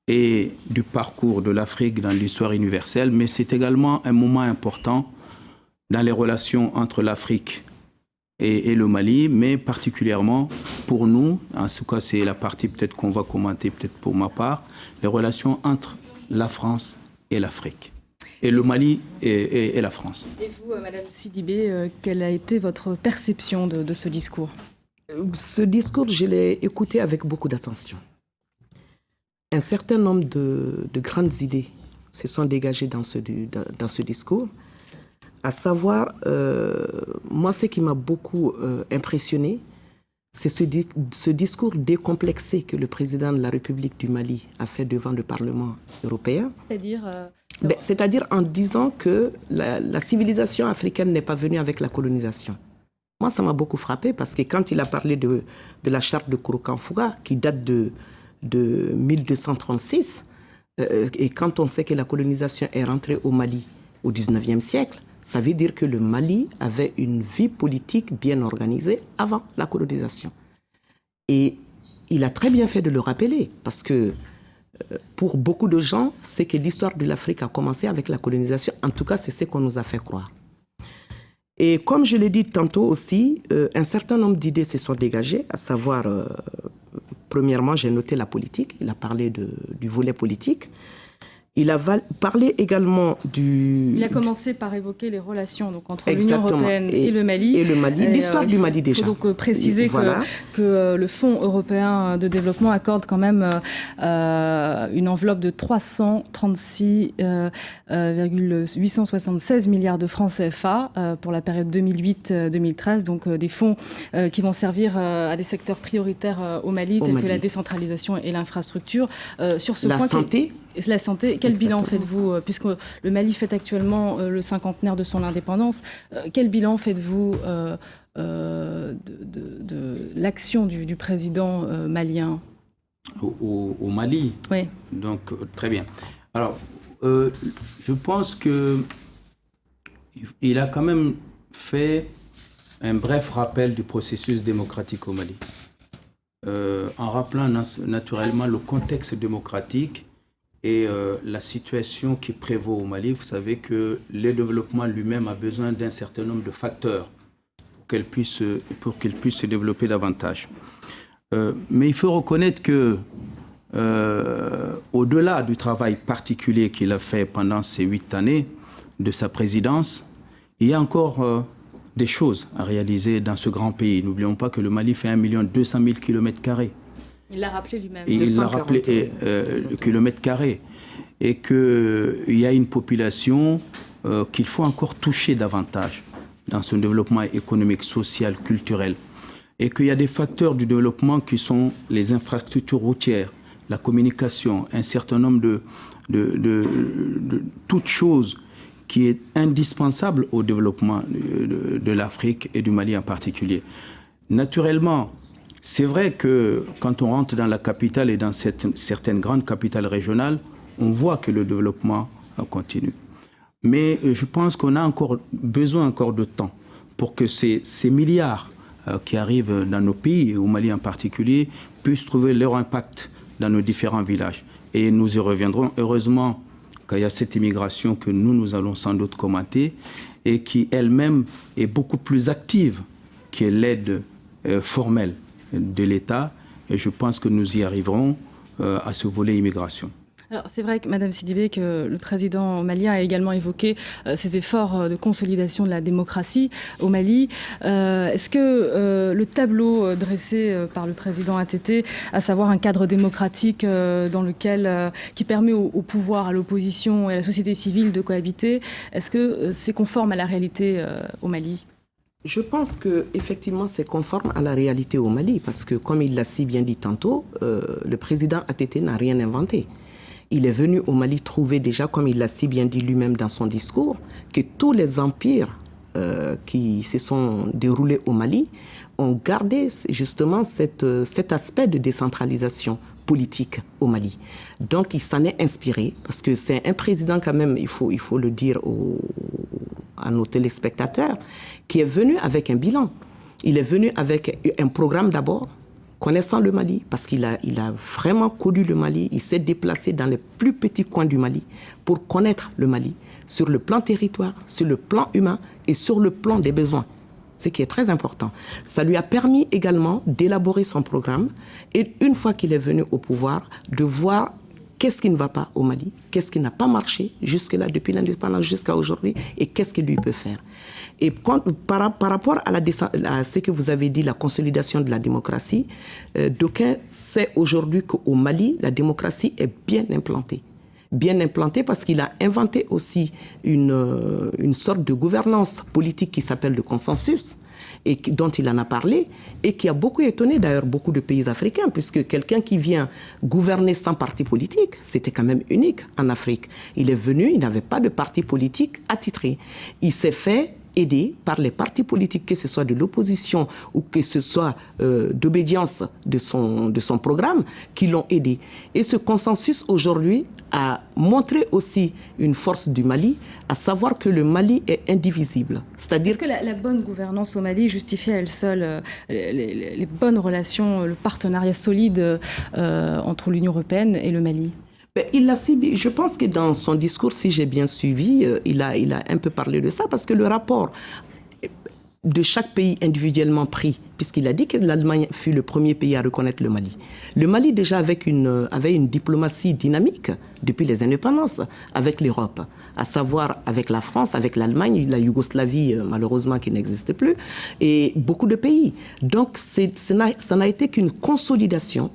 [SPEAKER 6] et du parcours de l'Afrique dans l'histoire universelle, mais c'est également un moment important dans les relations entre l'Afrique et le Mali, mais particulièrement pour nous, en tout cas c'est la partie peut-être qu'on va commenter peut-être pour ma part, les relations entre la France et l'Afrique, et le Mali et la France.
[SPEAKER 1] Et vous, Madame Sidibé, quelle a été votre perception de ce discours ?
[SPEAKER 2] Ce discours, je l'ai écouté avec beaucoup d'attention. Un certain nombre de grandes idées se sont dégagées dans ce discours. À savoir, moi, ce qui m'a beaucoup impressionné, c'est ce discours décomplexé que le président de la République du Mali a fait devant le Parlement européen. C'est-à-dire en disant que la civilisation africaine n'est pas venue avec la colonisation. Moi, ça m'a beaucoup frappé parce que quand il a parlé de la charte de Kouroukanfouga, qui date de 1236, et quand on sait que la colonisation est rentrée au Mali au 19e siècle, ça veut dire que le Mali avait une vie politique bien organisée avant la colonisation. Et il a très bien fait de le rappeler, parce que pour beaucoup de gens, c'est que l'histoire de l'Afrique a commencé avec la colonisation. En tout cas, c'est ce qu'on nous a fait croire. Et comme je l'ai dit tantôt aussi, un certain nombre d'idées se sont dégagées, à savoir, premièrement, j'ai noté la politique. Il a parlé du volet politique. Il a parlé également du...
[SPEAKER 1] Il a commencé par évoquer les relations donc, entre l'Union européenne et le Mali.
[SPEAKER 2] Et le Mali, l'histoire du Mali déjà.
[SPEAKER 1] Il faut donc préciser que le Fonds européen de développement accorde quand même une enveloppe de 336,876 milliards de francs CFA pour la période 2008-2013. Donc des fonds qui vont servir à des secteurs prioritaires au Mali, tels que la décentralisation et l'infrastructure. Sur ce point, la santé, quel bilan faites-vous, puisque le Mali fête actuellement le cinquantenaire de son indépendance, quel bilan faites-vous de l'action du président malien
[SPEAKER 6] au Mali?
[SPEAKER 1] Oui.
[SPEAKER 6] Donc, très bien. Alors, je pense qu'il a quand même fait un bref rappel du processus démocratique au Mali, en rappelant naturellement le contexte démocratique et la situation qui prévaut au Mali. Vous savez que le développement lui-même a besoin d'un certain nombre de facteurs pour qu'il puisse se développer davantage. Mais il faut reconnaître que, au-delà du travail particulier qu'il a fait pendant ces 8 années de sa présidence, il y a encore des choses à réaliser dans ce grand pays. N'oublions pas que le Mali fait 1 200 000 km².
[SPEAKER 1] Il l'a rappelé lui-même.
[SPEAKER 6] Il l'a rappelé, kilomètres carrés. Et qu'il y a une population qu'il faut encore toucher davantage dans son développement économique, social, culturel. Et qu'il y a des facteurs du développement qui sont les infrastructures routières, la communication, un certain nombre de toutes choses qui est indispensable au développement de l'Afrique et du Mali en particulier. Naturellement, c'est vrai que quand on rentre dans la capitale et dans certaines grandes capitales régionales, on voit que le développement continue. Mais je pense qu'on a encore besoin de temps pour que ces milliards qui arrivent dans nos pays, et au Mali en particulier, puissent trouver leur impact dans nos différents villages. Et nous y reviendrons. Heureusement qu'il y a cette immigration que nous allons sans doute commenter et qui elle-même est beaucoup plus active que l'aide formelle de l'État et je pense que nous y arriverons à ce volet immigration.
[SPEAKER 1] Alors, c'est vrai que, Madame Sidibé, que le président malien a également évoqué ses efforts de consolidation de la démocratie au Mali. Est-ce que le tableau dressé par le président ATT, à savoir un cadre démocratique qui permet au pouvoir, à l'opposition et à la société civile de cohabiter, est-ce que c'est conforme à la réalité au Mali ?
[SPEAKER 2] Je pense qu'effectivement, c'est conforme à la réalité au Mali, parce que, comme il l'a si bien dit tantôt, le président ATT n'a rien inventé. Il est venu au Mali trouver déjà, comme il l'a si bien dit lui-même dans son discours, que tous les empires qui se sont déroulés au Mali ont gardé justement cet aspect de décentralisation politique au Mali. Donc il s'en est inspiré, parce que c'est un président quand même, il faut le dire à nos téléspectateurs, qui est venu avec un bilan. Il est venu avec un programme d'abord, connaissant le Mali, parce qu'il a vraiment connu le Mali. Il s'est déplacé dans les plus petits coins du Mali pour connaître le Mali, sur le plan territoire, sur le plan humain et sur le plan des besoins. Ce qui est très important. Ça lui a permis également d'élaborer son programme et une fois qu'il est venu au pouvoir, de voir qu'est-ce qui ne va pas au Mali, qu'est-ce qui n'a pas marché jusque-là, depuis l'indépendance jusqu'à aujourd'hui, et qu'est-ce qu'il lui peut faire. Et par rapport à ce que vous avez dit, la consolidation de la démocratie, d'aucuns sait aujourd'hui qu'au Mali, la démocratie est bien implantée. Bien implantée parce qu'il a inventé aussi une sorte de gouvernance politique qui s'appelle le consensus, et dont il en a parlé, et qui a beaucoup étonné d'ailleurs beaucoup de pays africains, puisque quelqu'un qui vient gouverner sans parti politique, c'était quand même unique en Afrique. Il est venu, il n'avait pas de parti politique attitré. Il s'est fait aider par les partis politiques, que ce soit de l'opposition ou que ce soit d'obédience de son programme, qui l'ont aidé. Et ce consensus aujourd'hui a montré aussi une force du Mali, à savoir que le Mali est indivisible. C'est-à-dire
[SPEAKER 1] Est-ce que la bonne gouvernance au Mali justifie à elle seule les bonnes relations, le partenariat solide entre l'Union européenne et le Mali ?
[SPEAKER 2] Je pense que dans son discours, si j'ai bien suivi, il a un peu parlé de ça, parce que le rapport de chaque pays individuellement pris, puisqu'il a dit que l'Allemagne fut le premier pays à reconnaître le Mali. Le Mali déjà avait une diplomatie dynamique depuis les indépendances avec l'Europe, à savoir avec la France, avec l'Allemagne, la Yougoslavie malheureusement qui n'existe plus, et beaucoup de pays. Donc ça n'a été qu'une consolidation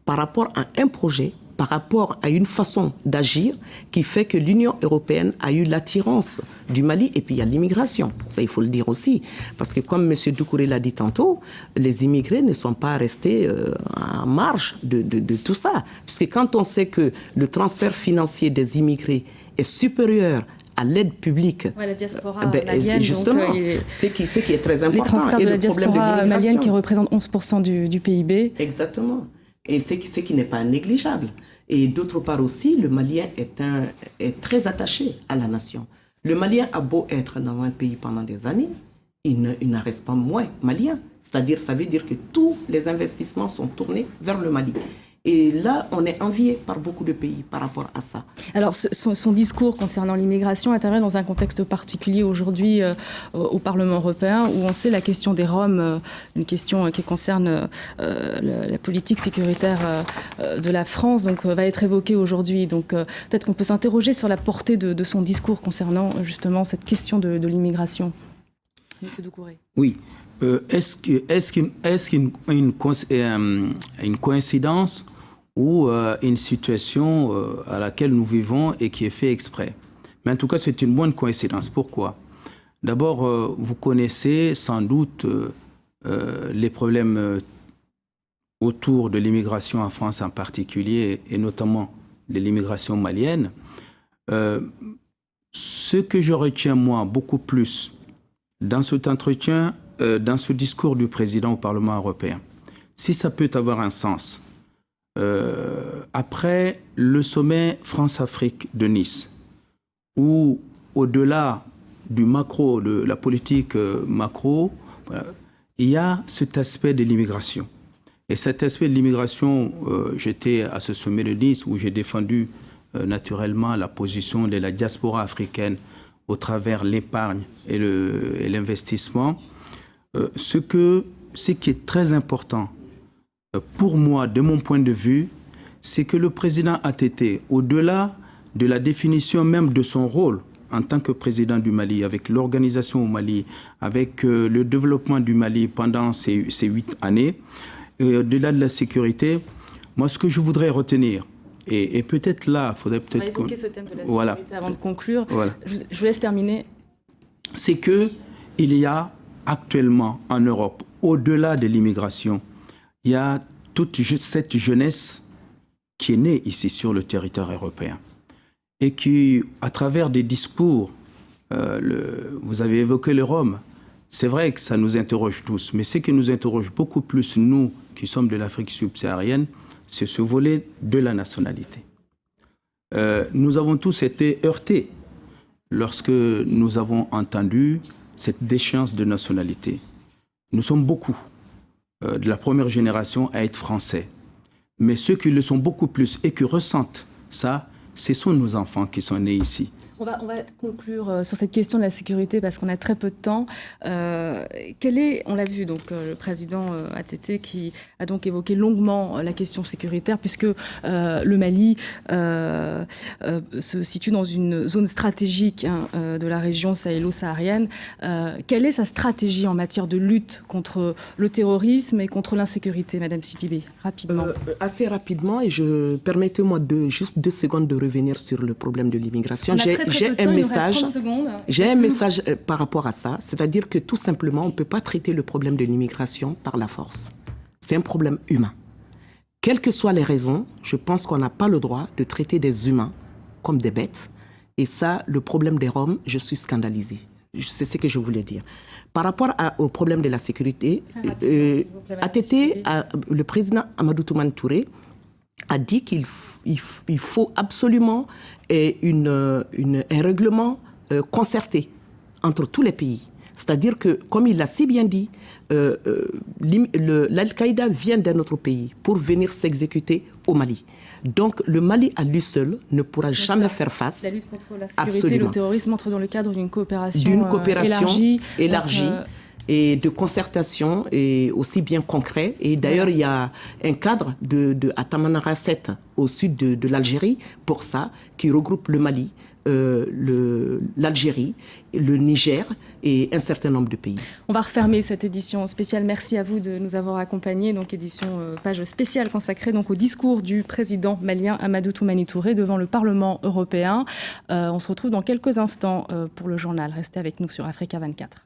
[SPEAKER 2] par rapport à un projet, par rapport à une façon d'agir qui fait que l'Union européenne a eu l'attirance du Mali, et puis il y a l'immigration, ça il faut le dire aussi, parce que comme M. Doucouré l'a dit tantôt, les immigrés ne sont pas restés en marge de tout ça, puisque quand on sait que le transfert financier des immigrés est supérieur à l'aide publique,
[SPEAKER 1] la diaspora malienne,
[SPEAKER 2] justement, c'est qui est très important.
[SPEAKER 1] Les transferts de la diaspora malienne qui représente 11% du PIB.
[SPEAKER 2] Exactement. Et ce qui n'est pas négligeable. Et d'autre part aussi, le Malien est très attaché à la nation. Le Malien a beau être dans un pays pendant des années, il n'en reste pas moins malien. C'est-à-dire, ça veut dire que tous les investissements sont tournés vers le Mali. Et là, on est envié par beaucoup de pays par rapport à ça.
[SPEAKER 1] Alors, son discours concernant l'immigration intervient dans un contexte particulier aujourd'hui au Parlement européen, où on sait la question des Roms, une question qui concerne la politique sécuritaire de la France, donc va être évoquée aujourd'hui. Donc, peut-être qu'on peut s'interroger sur la portée de son discours concernant justement cette question de l'immigration. Monsieur Doucouré.
[SPEAKER 6] Oui. Est-ce qu'une coïncidence ou une situation à laquelle nous vivons et qui est fait exprès? Mais en tout cas, c'est une bonne coïncidence. Pourquoi? D'abord, vous connaissez sans doute les problèmes autour de l'immigration en France en particulier, et notamment de l'immigration malienne. Ce que je retiens, moi, beaucoup plus dans cet entretien, dans ce discours du président au Parlement européen, si ça peut avoir un sens, après le sommet France-Afrique de Nice, où au-delà du macro, de la politique macro, il y a cet aspect de l'immigration. Et cet aspect de l'immigration, j'étais à ce sommet de Nice où j'ai défendu naturellement la position de la diaspora africaine au travers l'épargne et l'investissement. Ce qui est très important pour moi, de mon point de vue, c'est que le président ATT, au-delà de la définition même de son rôle en tant que président du Mali, avec l'organisation au Mali, avec le développement du Mali pendant ces 8 années, au-delà de la sécurité, moi, ce que je voudrais retenir, et peut-être là, il faudrait peut-être...
[SPEAKER 1] On va évoquer ce thème de la sécurité avant de conclure. Voilà. Je vous laisse terminer.
[SPEAKER 6] C'est qu'il y a actuellement en Europe, au-delà de l'immigration, il y a toute cette jeunesse qui est née ici sur le territoire européen et qui, à travers des discours, vous avez évoqué les Roms, c'est vrai que ça nous interroge tous, mais ce qui nous interroge beaucoup plus, nous qui sommes de l'Afrique subsaharienne, c'est ce volet de la nationalité. Nous avons tous été heurtés lorsque nous avons entendu cette déchéance de nationalité. Nous sommes beaucoup de la première génération à être français. Mais ceux qui le sont beaucoup plus et qui ressentent ça, ce sont nos enfants qui sont nés ici.
[SPEAKER 1] On va conclure sur cette question de la sécurité parce qu'on a très peu de temps. On l'a vu, donc, le président ATT qui a donc évoqué longuement la question sécuritaire puisque le Mali se situe dans une zone stratégique de la région sahélo-saharienne. Quelle est sa stratégie en matière de lutte contre le terrorisme et contre l'insécurité, Madame Sidibé? Rapidement.
[SPEAKER 2] Assez rapidement, et permettez-moi juste 2 secondes de revenir sur le problème de l'immigration. J'ai un message par rapport à ça, c'est-à-dire que tout simplement, on ne peut pas traiter le problème de l'immigration par la force. C'est un problème humain. Quelles que soient les raisons, je pense qu'on n'a pas le droit de traiter des humains comme des bêtes. Et ça, le problème des Roms, je suis scandalisée. C'est ce que je voulais dire. Par rapport au problème de la sécurité, ATT, le président Amadou Toumani Touré, a dit qu'il faut absolument un règlement concerté entre tous les pays. C'est-à-dire que, comme il l'a si bien dit, l'Al-Qaïda vient d'un autre pays pour venir s'exécuter au Mali. Donc le Mali à lui seul ne pourra jamais faire face.
[SPEAKER 1] La lutte contre la sécurité et le terrorisme entre dans le cadre d'une coopération,
[SPEAKER 2] élargie. Et de concertation, et aussi bien concret. Et d'ailleurs, il y a un cadre à Tamanrasset, au sud de l'Algérie, pour ça, qui regroupe le Mali, l'Algérie, le Niger et un certain nombre de pays.
[SPEAKER 1] On va refermer cette édition spéciale. Merci à vous de nous avoir accompagnés. Donc, page spéciale consacrée donc, au discours du président malien Amadou Toumani Touré devant le Parlement européen. On se retrouve dans quelques instants pour le journal. Restez avec nous sur Africa 24.